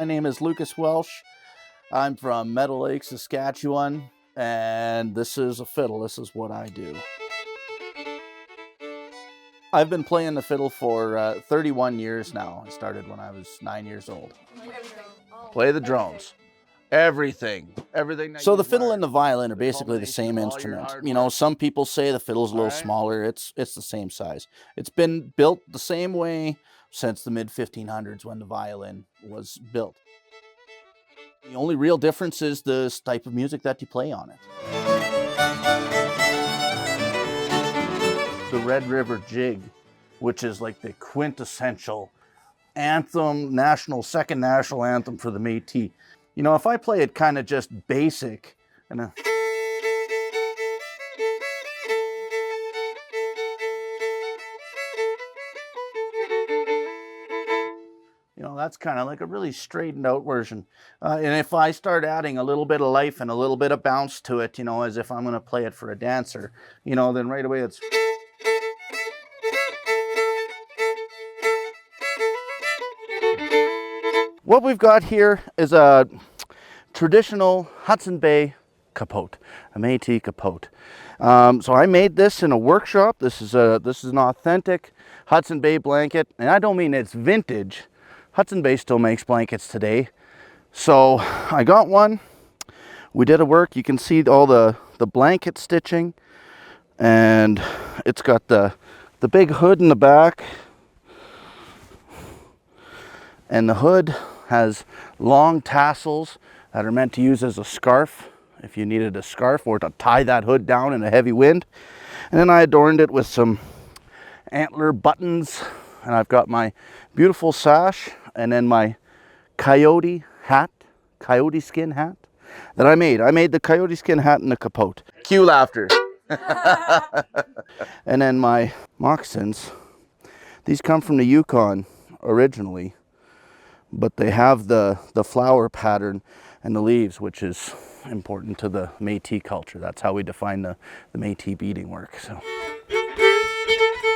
name is Lucas Welsh. I'm from Meadow Lake, Saskatchewan, and this is a fiddle. This is what I do. I've been playing the fiddle for 31 years now. I started when I was 9 years old. Play the drones. Everything. So the fiddle and the violin are basically the same instrument. You know, some people say the fiddle's a little smaller. It's the same size. It's been built the same way since the mid-1500s when the violin was built. The only real difference is the type of music that you play on it. The Red River Jig, which is like the quintessential anthem, second national anthem for the Métis. You know, if I play it kind of just basic, and you know, that's kind of like a really straightened out version. And if I start adding a little bit of life and a little bit of bounce to it, you know, as if I'm going to play it for a dancer, you know, then right away it's... What we've got here is a traditional Hudson Bay capote, a Métis capote. So I made this in a workshop. This is an authentic Hudson Bay blanket, and I don't mean it's vintage. Hudson Bay still makes blankets today. So I got one. We did a work. You can see all the blanket stitching, and it's got the big hood in the back, and the hood has long tassels that are meant to use as a scarf if you needed a scarf or to tie that hood down in a heavy wind. And then I adorned it with some antler buttons, and I've got my beautiful sash and then my coyote skin hat that I made. I made the coyote skin hat and the capote. Cue laughter. And then my moccasins. These come from the Yukon originally, but they have the flower pattern and the leaves, which is important to the Métis culture. That's how we define the Métis beading work.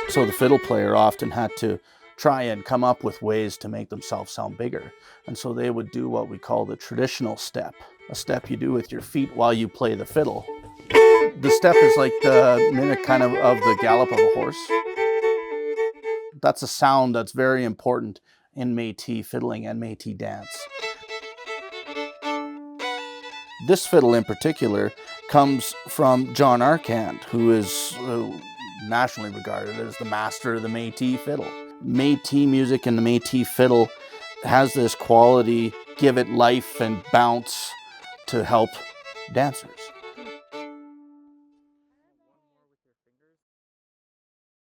So the fiddle player often had to try and come up with ways to make themselves sound bigger. And so they would do what we call the traditional step, a step you do with your feet while you play the fiddle. The step is like the mimic kind of the gallop of a horse. That's a sound that's very important in Métis fiddling and Métis dance. This fiddle in particular comes from John Arcand, who is nationally regarded as the master of the Métis fiddle. Métis music and the Métis fiddle has this quality, give it life and bounce to help dancers.